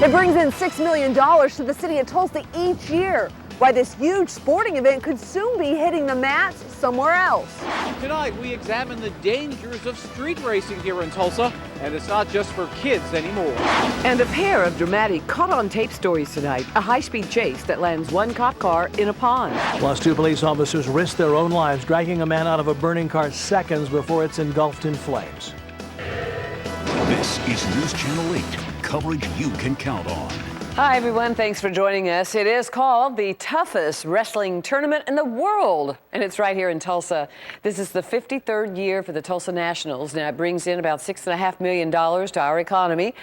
It brings in $6 million to the city of Tulsa each year. Why this huge sporting event could soon be hitting the mats somewhere else. Tonight, we examine the dangers of street racing here in Tulsa, and it's not just for kids anymore. And a pair of dramatic caught-on-tape stories tonight. A high-speed chase that lands one cop car in a pond. Plus, 2 police officers risked their own lives dragging a man out of a burning car seconds before it's engulfed in flames. This is News Channel 8, coverage you can count on. Hi, everyone. Thanks for joining us. It is called the toughest wrestling tournament in the world, and it's right here in Tulsa. This is the 53rd year for the Tulsa Nationals. Now, it brings in about $6.5 million to our economy,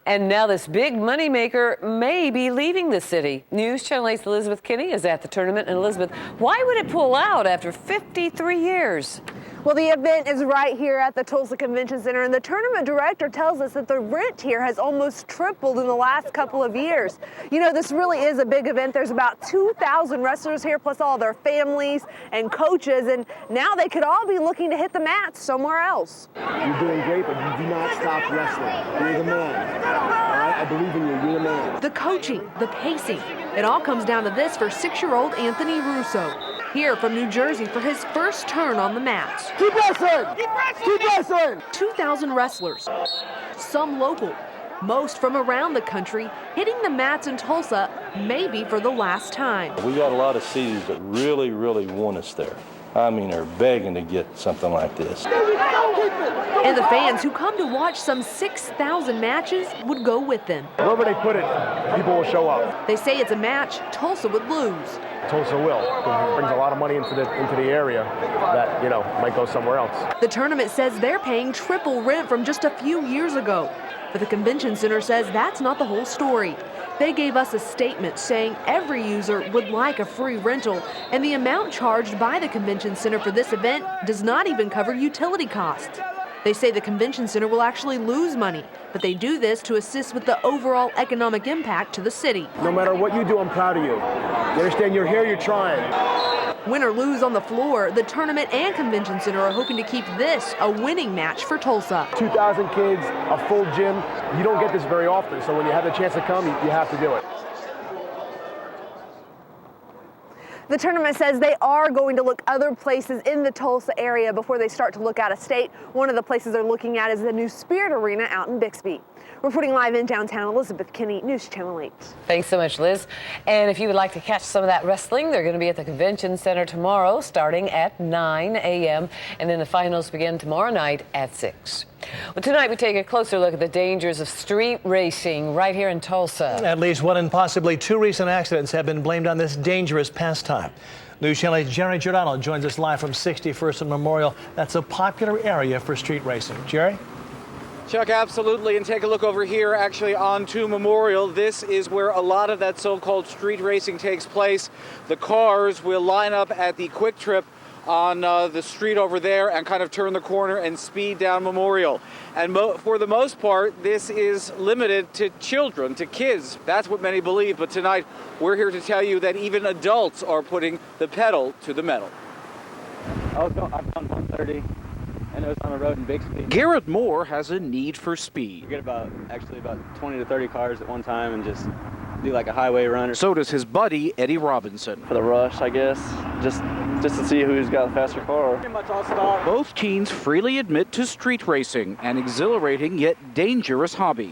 and now this big moneymaker may be leaving the city. News Channel 8's Elizabeth Kinney is at the tournament. And Elizabeth, why would it pull out after 53 years? Well, the event is right here at the Tulsa Convention Center, and the tournament director tells us that the rent here has almost tripled in the last couple of years. You know, this really is a big event. There's about 2,000 wrestlers here, plus all their families and coaches, and now they could all be looking to hit the mats somewhere else. You're doing great, but you do not stop wrestling. You're the man. All right? I believe in you. You're the man. The coaching, the pacing, it all comes down to this for 6-year-old Anthony Russo, here from New Jersey for his first turn on the mats. Keep wrestling! Keep wrestling! 2,000 wrestlers, some local, most from around the country, hitting the mats in Tulsa maybe for the last time. We got a lot of cities that really want us there. I mean, they're begging to get something like this. And the fans who come to watch some 6,000 matches would go with them. Wherever they put it, people will show up. They say it's a match Tulsa would lose. Tulsa will, because it brings a lot of money into the area that, you know, might go somewhere else. The tournament says they're paying triple rent from just a few years ago. But the convention center says that's not the whole story. They gave us a statement saying every user would like a free rental, and the amount charged by the convention center for this event does not even cover utility costs. They say the convention center will actually lose money, but they do this to assist with the overall economic impact to the city. No matter what you do, I'm proud of you. You understand? You're here, you're trying. Win or lose on the floor, the tournament and convention center are hoping to keep this a winning match for Tulsa. 2,000 kids, a full gym. You don't get this very often, so when you have the chance to come, you have to do it. The tournament says they are going to look other places in the Tulsa area before they start to look out of state. One of the places they're looking at is the new Spirit Arena out in Bixby. Reporting live in downtown, Elizabeth Kinney, News Channel 8. Thanks so much, Liz. And if you would like to catch some of that wrestling, they're going to be at the Convention Center tomorrow starting at 9 a.m. And then the finals begin tomorrow night at 6. Well, tonight we take a closer look at the dangers of street racing right here in Tulsa. At least 1 and possibly 2 recent accidents have been blamed on this dangerous pastime. News Channel 8's Jerry Giordano joins us live from 61st and Memorial. That's a popular area for street racing. Jerry? Chuck, absolutely. And take a look over here, actually, onto Memorial. This is where a lot of that so-called street racing takes place. The cars will line up at the Quick Trip on the street over there and kind of turn the corner and speed down Memorial. And for the most part, this is limited to children, to kids. That's what many believe. But tonight, we're here to tell you that even adults are putting the pedal to the metal. I've gone 130. And it was on the road in Bixby. Garrett Moore has a need for speed. You get about 20 to 30 cars at one time and just do like a highway run. So does his buddy, Eddie Robinson. For the rush, I guess, just to see who's got the faster car. Pretty much all stop. Both teens freely admit to street racing, an exhilarating yet dangerous hobby.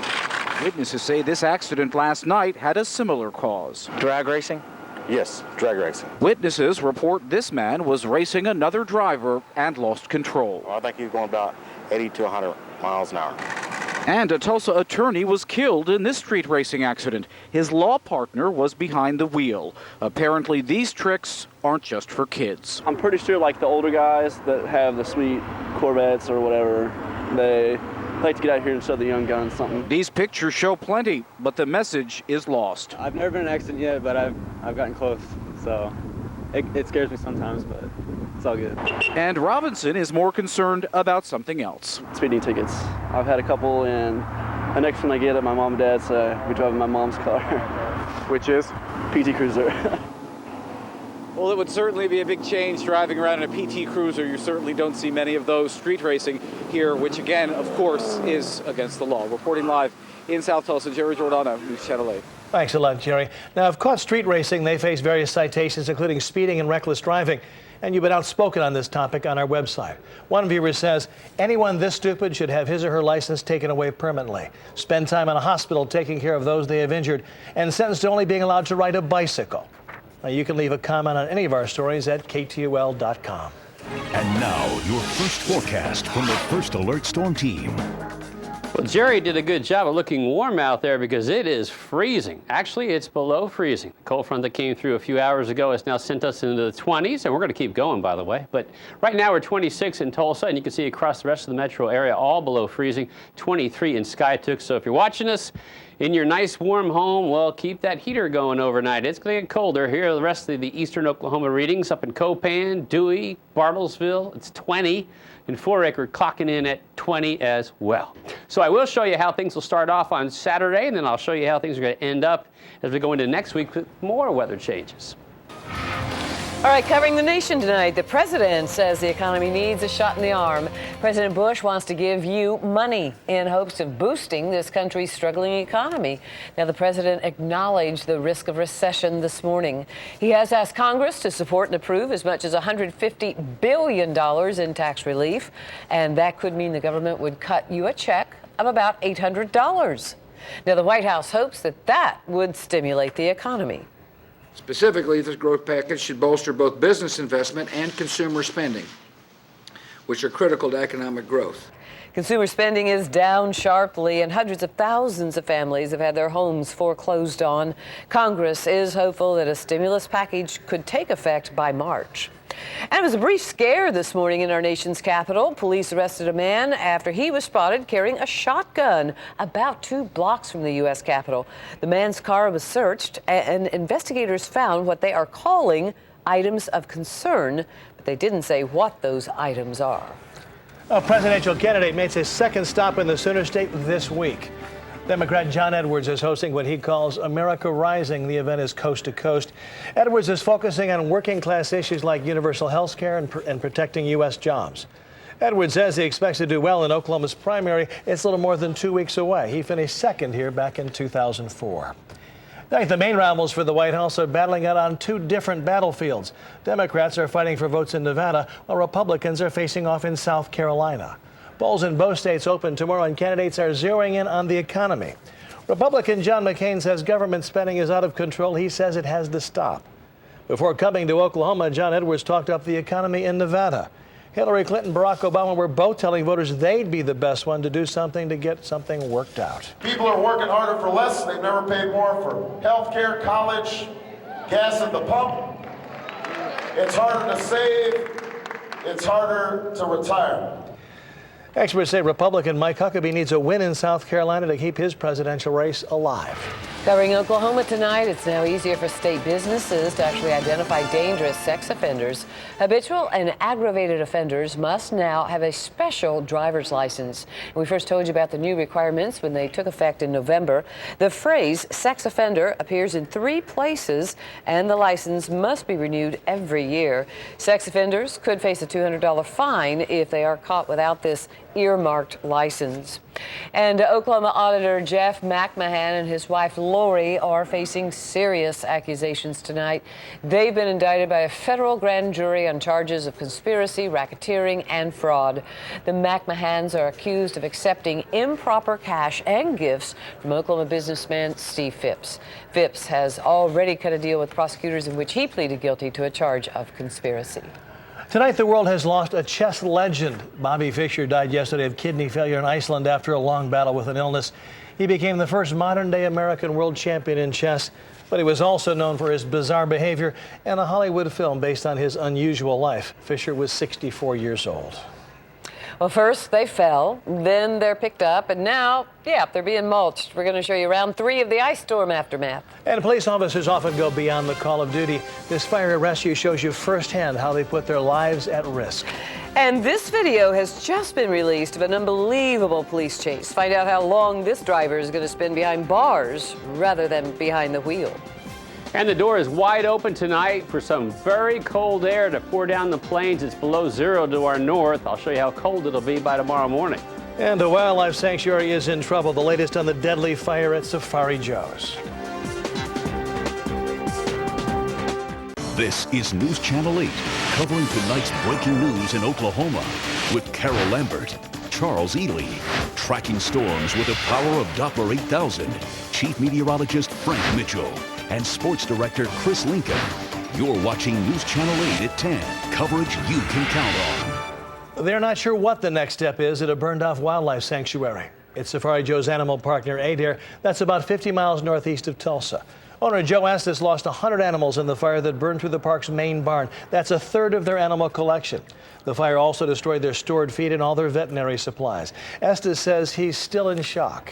Witnesses say this accident last night had a similar cause. Drag racing? Yes, drag racing. Witnesses report this man was racing another driver and lost control. I think he was going about 80 to 100 miles an hour. And a Tulsa attorney was killed in this street racing accident. His law partner was behind the wheel. Apparently, these tricks aren't just for kids. I'm pretty sure like the older guys that have the sweet Corvettes or whatever, they like to get out here and show the young guns something. These pictures show plenty, but the message is lost. I've never been in an accident yet, but I've gotten close, so it scares me sometimes, but it's all good. And Robinson is more concerned about something else. Speeding tickets. I've had a couple, and the next one I get at my mom and dad's, we drive in my mom's car. Which is? PT Cruiser. Well, it would certainly be a big change driving around in a PT Cruiser. You certainly don't see many of those street racing here, which again, of course, is against the law. Reporting live in South Tulsa, Jerry Giordano, News Channel 8. Thanks a lot, Jerry. Now, if caught street racing, they face various citations, including speeding and reckless driving. And you've been outspoken on this topic on our website. One viewer says, anyone this stupid should have his or her license taken away permanently, spend time in a hospital taking care of those they have injured, and sentenced to only being allowed to ride a bicycle. Now, you can leave a comment on any of our stories at KTUL.com. And now, your first forecast from the First Alert Storm Team. Well, Jerry did a good job of looking warm out there because it is freezing. Actually, it's below freezing. The cold front that came through a few hours ago has now sent us into the 20s, and we're going to keep going, by the way. But right now, we're 26 in Tulsa, and you can see across the rest of the metro area, all below freezing, 23 in Skytook. So if you're watching us in your nice warm home, well, keep that heater going overnight. It's going to get colder. Here are the rest of the eastern Oklahoma readings. Up in Copan, Dewey, Bartlesville, it's 20. And 4 Acre clocking in at 20 as well. So I will show you how things will start off on Saturday, and then I'll show you how things are going to end up as we go into next week with more weather changes. All right, covering the nation tonight, the president says the economy needs a shot in the arm. President Bush wants to give you money in hopes of boosting this country's struggling economy. Now, the president acknowledged the risk of recession this morning. He has asked Congress to support and approve as much as $150 billion in tax relief, and that could mean the government would cut you a check of about $800. Now, the White House hopes that would stimulate the economy. Specifically, this growth package should bolster both business investment and consumer spending, which are critical to economic growth. Consumer spending is down sharply, and hundreds of thousands of families have had their homes foreclosed on. Congress is hopeful that a stimulus package could take effect by March. And it was a brief scare this morning in our nation's capital. Police arrested a man after he was spotted carrying a shotgun about 2 blocks from the U.S. Capitol. The man's car was searched, and investigators found what they are calling items of concern, but they didn't say what those items are. A presidential candidate makes his second stop in the Sooner State this week. Democrat John Edwards is hosting what he calls America Rising. The event is coast to coast. Edwards is focusing on working class issues like universal health care and protecting U.S. jobs. Edwards says he expects to do well in Oklahoma's primary. It's a little more than 2 weeks away. He finished second here back in 2004. The main rivals for the White House are battling out on 2 different battlefields. Democrats are fighting for votes in Nevada, while Republicans are facing off in South Carolina. Polls in both states open tomorrow, and candidates are zeroing in on the economy. Republican John McCain says government spending is out of control. He says it has to stop. Before coming to Oklahoma, John Edwards talked up the economy in Nevada. Hillary Clinton and Barack Obama were both telling voters they'd be the best one to do something to get something worked out. People are working harder for less. They've never paid more for health care, college, gas at the pump. It's harder to save. It's harder to retire. Experts say Republican Mike Huckabee needs a win in South Carolina to keep his presidential race alive. Covering Oklahoma tonight, it's now easier for state businesses to actually identify dangerous sex offenders. Habitual and aggravated offenders must now have a special driver's license. We first told you about the new requirements when they took effect in November. The phrase sex offender appears in 3 places, and the license must be renewed every year. Sex offenders could face a $200 fine if they are caught without this earmarked license. And Oklahoma Auditor Jeff McMahon and his wife Lori are facing serious accusations tonight. They've been indicted by a federal grand jury on charges of conspiracy, racketeering, and fraud. The McMahons are accused of accepting improper cash and gifts from Oklahoma businessman Steve Phipps. Phipps has already cut a deal with prosecutors in which he pleaded guilty to a charge of conspiracy. Tonight, the world has lost a chess legend. Bobby Fischer died yesterday of kidney failure in Iceland after a long battle with an illness. He became the first modern-day American world champion in chess, but he was also known for his bizarre behavior and a Hollywood film based on his unusual life. Fischer was 64 years old. Well, first they fell, then they're picked up, and now, they're being mulched. We're going to show you round 3 of the ice storm aftermath. And police officers often go beyond the call of duty. This fire rescue shows you firsthand how they put their lives at risk. And this video has just been released of an unbelievable police chase. Find out how long this driver is going to spend behind bars rather than behind the wheel. And the door is wide open tonight for some very cold air to pour down the plains. It's below 0 to our north. I'll show you how cold it'll be by tomorrow morning. And a wildlife sanctuary is in trouble. The latest on the deadly fire at Safari Joe's. This is News Channel 8, covering tonight's breaking news in Oklahoma with Carol Lambert, Charles Ely, tracking storms with the power of Doppler 8000, Chief Meteorologist Frank Mitchell, and Sports Director Chris Lincoln. You're watching News Channel 8 at 10, coverage you can count on. They're not sure what the next step is at a burned-off wildlife sanctuary. It's Safari Joe's Animal Park near Adair. That's about 50 miles northeast of Tulsa. Owner Joe Estes lost 100 animals in the fire that burned through the park's main barn. That's a third of their animal collection. The fire also destroyed their stored feed and all their veterinary supplies. Estes says he's still in shock.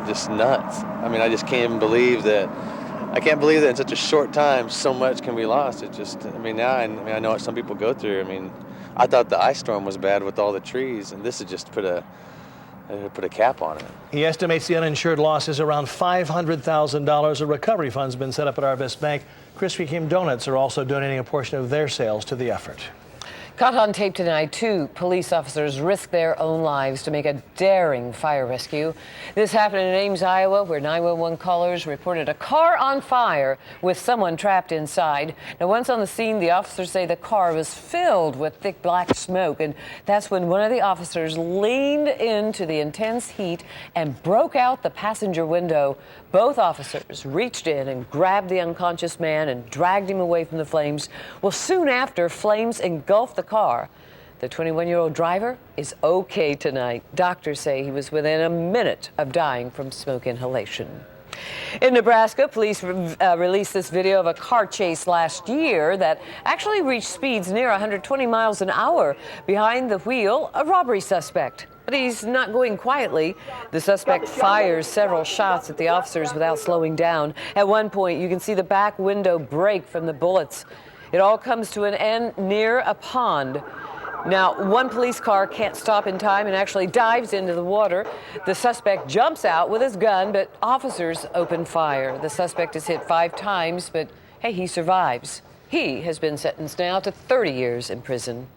Just nuts. I mean, I just can't even believe that. I can't believe that in such a short time so much can be lost. It just, I mean, now I know what some people go through. I mean, I thought the ice storm was bad with all the trees, and this has just put a cap on it. He estimates the uninsured loss is around $500,000. A recovery fund's been set up at Arvest Bank. Krispy Kreme Donuts are also donating a portion of their sales to the effort. Caught on tape tonight, 2 police officers risked their own lives to make a daring fire rescue. This happened in Ames, Iowa, where 911 callers reported a car on fire with someone trapped inside. Now, once on the scene, the officers say the car was filled with thick black smoke, and that's when one of the officers leaned into the intense heat and broke out the passenger window. Both officers reached in and grabbed the unconscious man and dragged him away from the flames. Well, soon after, flames engulfed the car. The 21-year-old driver is okay tonight. Doctors say he was within a minute of dying from smoke inhalation. In Nebraska, police released this video of a car chase last year that actually reached speeds near 120 miles an hour. Behind the wheel, a robbery suspect. But he's not going quietly. The suspect fires several shots at the officers without slowing down. At one point, you can see the back window break from the bullets. It all comes to an end near a pond. Now, one police car can't stop in time and actually dives into the water. The suspect jumps out with his gun, but officers open fire. The suspect is hit 5 times, but hey, he survives. He has been sentenced now to 30 years in prison.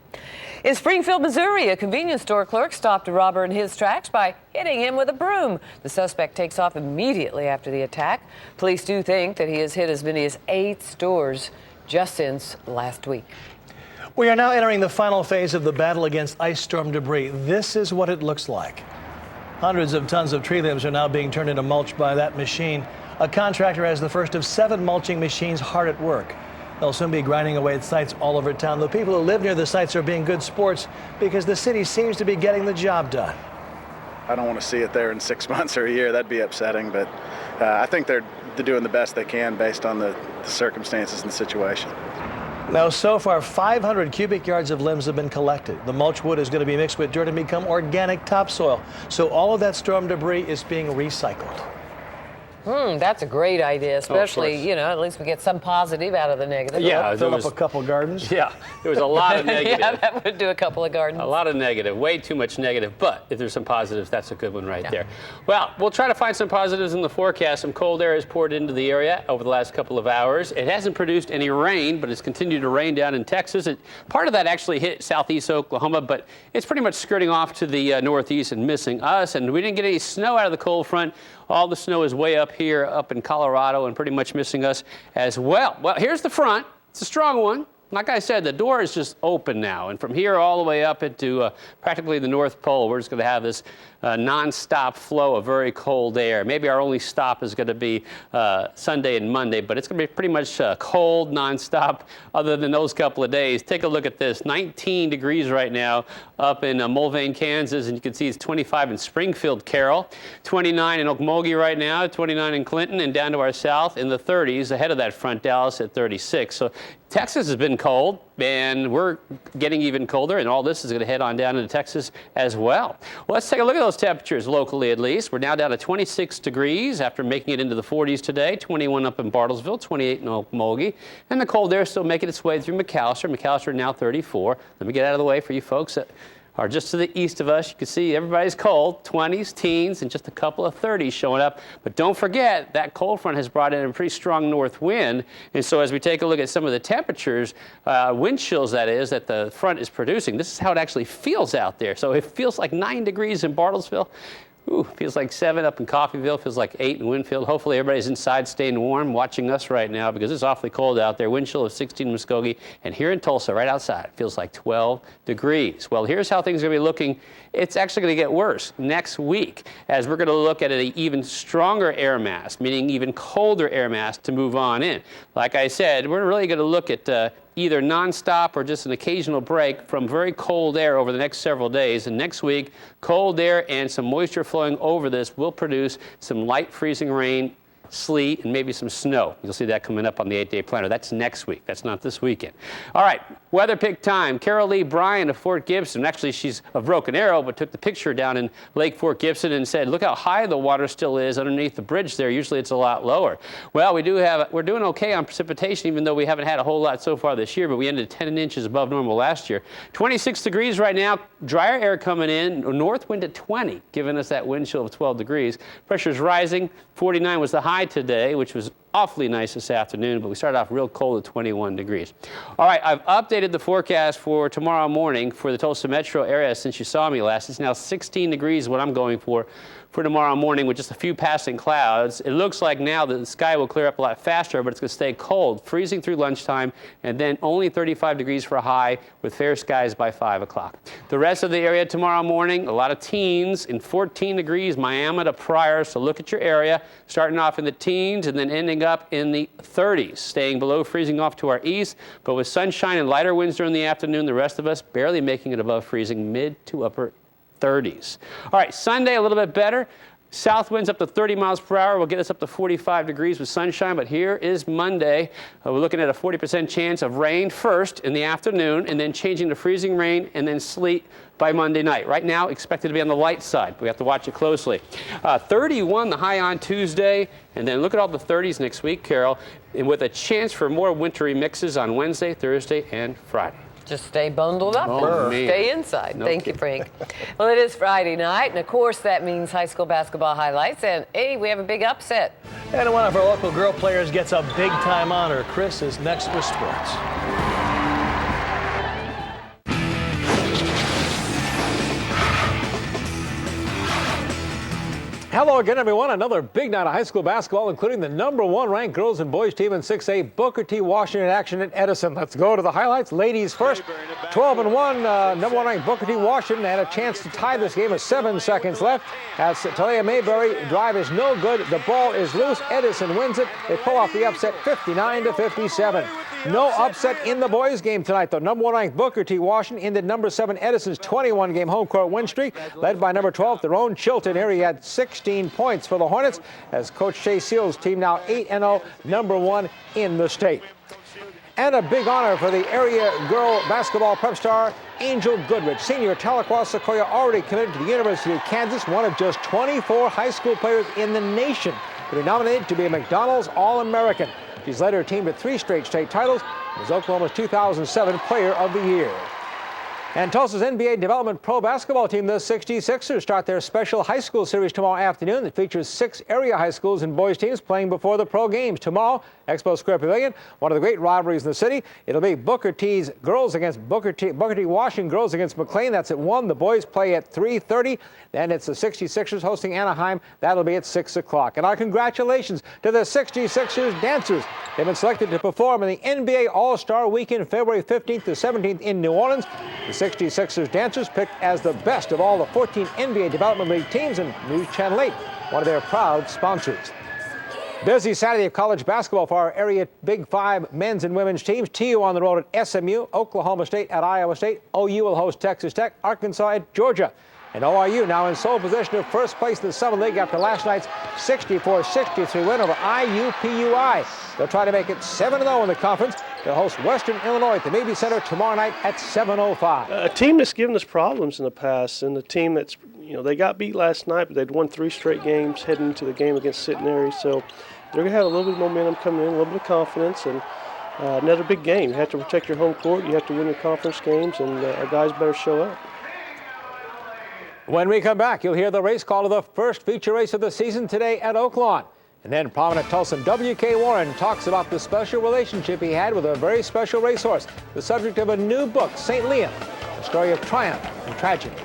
In Springfield, Missouri, a convenience store clerk stopped a robber in his tracks by hitting him with a broom. The suspect takes off immediately after the attack. Police do think that he has hit as many as 8 stores just since last week. We are now entering the final phase of the battle against ice storm debris. This is what it looks like. Hundreds of tons of tree limbs are now being turned into mulch by that machine. A contractor has the first of 7 mulching machines hard at work. They'll soon be grinding away at sites all over town. The people who live near the sites are being good sports because the city seems to be getting the job done. I don't want to see it there in 6 months or a year. That'd be upsetting, but I think they're doing the best they can based on the circumstances and the situation. Now, so far, 500 cubic yards of limbs have been collected. The mulch wood is going to be mixed with dirt and become organic topsoil. So all of that storm debris is being recycled. That's a great idea, especially, you know, at least we get some positive out of the negative. Yeah, fill up a couple gardens. Yeah, there was a lot of negative. Yeah, that would do a couple of gardens. A lot of negative, way too much negative. But if there's some positives, that's a good one right there. Well, we'll try to find some positives in the forecast. Some cold air has poured into the area over the last couple of hours. It hasn't produced any rain, but it's continued to rain down in Texas. Part of that actually hit southeast Oklahoma, but it's pretty much skirting off to the northeast and missing us. And we didn't get any snow out of the cold front. All the snow is way up here, up in Colorado, and pretty much missing us as well. Well, here's the front. It's a strong one. Like I said, the door is just open now. And from here all the way up into practically the North Pole, we're just going to have this nonstop flow of very cold air. Maybe our only stop is going to be Sunday and Monday, but it's going to be pretty much cold nonstop other than those couple of days. Take a look at this. 19 degrees right now up in Mulvane, Kansas, and you can see it's 25 in Springfield, Carroll, 29 in Okmulgee right now, 29 in Clinton, and down to our south in the 30s, ahead of that front, Dallas at 36. So Texas has been cold, and we're getting even colder, and all this is going to head on down into Texas as well. Well, let's take a look at those temperatures locally, at least. We're now down to 26 degrees after making it into the 40s today, 21 up in Bartlesville, 28 in Okmulgee, and the cold air still making its way through McAllister. McAllister now 34. Let me get out of the way for you folks that are just to the east of us. You can see everybody's cold, 20s, teens, and just a couple of 30s showing up. But don't forget, that cold front has brought in a pretty strong north wind. And so as we take a look at some of the temperatures, wind chills that is, that the front is producing, this is how it actually feels out there. So it feels like 9 degrees in Bartlesville. Ooh, feels like 7 up in Coffeyville, feels like 8 in Winfield. Hopefully everybody's inside staying warm, watching us right now because it's awfully cold out there. Wind chill of 16 in Muskogee, and here in Tulsa, right outside, it feels like 12 degrees. Well, here's how things are going to be looking. It's actually going to get worse next week as we're going to look at an even stronger air mass, meaning even colder air mass to move on in. Like I said, we're really going to look at either nonstop or just an occasional break from very cold air over the next several days. And next week, cold air and some moisture flowing over this will produce some light freezing rain, sleet, and maybe some snow. You'll see that coming up on the 8-day planner. That's next week. That's not this weekend. All right, weather pick time. Carol Lee Bryan of Fort Gibson. Actually, she's of Broken Arrow, but took the picture down in Lake Fort Gibson and said, look how high the water still is underneath the bridge there. Usually it's a lot lower. Well, we're doing okay on precipitation, even though we haven't had a whole lot so far this year, but we ended 10 inches above normal last year. 26 degrees right now. Drier air coming in. North wind at 20, giving us that wind chill of 12 degrees. Pressure's rising. 49 was the high today, which was awfully nice this afternoon, but we started off real cold at 21 degrees. All right, I've updated the forecast for tomorrow morning for the Tulsa metro area since you saw me last. It's now 16 degrees what I'm going for tomorrow morning with just a few passing clouds. It looks like now that the sky will clear up a lot faster, but it's going to stay cold, freezing through lunchtime, and then only 35 degrees for a high with fair skies by 5 o'clock. The rest of the area tomorrow morning, a lot of teens in 14 degrees, Miami to Pryor, so look at your area, starting off in the teens and then ending up in the 30s, staying below freezing off to our east, but with sunshine and lighter winds during the afternoon, the rest of us barely making it above freezing, mid to upper 30s. All right, Sunday a little bit better. South winds up to 30 miles per hour will get us up to 45 degrees with sunshine, but here is Monday. We're looking at a 40% chance of rain first in the afternoon and then changing to freezing rain and then sleet by Monday night. Right now, expected to be on the light side. We have to watch it closely. 31 the high on Tuesday, and then look at all the 30s next week, Carol, and with a chance for more wintry mixes on Wednesday, Thursday, and Friday. Just stay bundled up and stay inside. No Thank you, kidding. Frank. Well, it is Friday night, and of course that means high school basketball highlights. And hey, we have a big upset. And one of our local girl players gets a big-time honor. Chris is next with sports. Hello again, everyone. Another big night of high school basketball, including the #1 ranked girls and boys team in 6A, Booker T. Washington action at Edison. Let's go to the highlights. Ladies first. 12-1, #1 ranked Booker T. Washington had a chance to tie this game with 7 seconds left. As Talia Mayberry drive is no good. The ball is loose. Edison wins it. They pull off the upset 59-57. No upset in the boys game tonight, though. #1 ranked Booker T. Washington ended #7 Edison's 21-game home court win streak, led by #12, their own Chilton. Here he had 16 points for the Hornets, as Coach Shea Seals' team now 8-0, #1 in the state. And a big honor for the area girl basketball prep star, Angel Goodrich, senior at Tahlequah Sequoia, already committed to the University of Kansas, one of just 24 high school players in the nation to be nominated to be a McDonald's All-American. She's led her team to 3 straight state titles and was Oklahoma's 2007 Player of the Year. And Tulsa's NBA Development Pro Basketball team, the 66ers, start their special high school series tomorrow afternoon that features 6 area high schools and boys teams playing before the pro games. Tomorrow, Expo Square Pavilion, one of the great rivalries in the city. It'll be Booker T's girls against Booker T Washington girls against McLean. That's at 1. The boys play at 3:30. Then it's the 66ers hosting Anaheim. That'll be at 6 o'clock. And our congratulations to the 66ers dancers. They've been selected to perform in the NBA All-Star Weekend, February 15th to 17th in New Orleans. The 66ers dancers picked as the best of all the 14 NBA Development League teams, and News Channel 8, one of their proud sponsors. Busy Saturday of college basketball for our area Big 5 men's and women's teams. TU on the road at SMU, Oklahoma State at Iowa State. OU will host Texas Tech, Arkansas at Georgia. And ORU now in sole possession of first place in the Southern League after last night's 64-63 win over IUPUI. They'll try to make it 7-0 in the conference. They'll host Western Illinois at the Media Center tomorrow night at 7:05. A team that's given us problems in the past, and a team that's, they got beat last night, but they'd won 3 straight games heading into the game against Centenary. So they're going to have a little bit of momentum coming in, a little bit of confidence, and another big game. You have to protect your home court. You have to win your conference games, and our guys better show up. When we come back, you'll hear the race call of the first feature race of the season today at Oaklawn. And then prominent Tulsan W.K. Warren talks about the special relationship he had with a very special racehorse, the subject of a new book, St. Liam, a story of triumph and tragedy.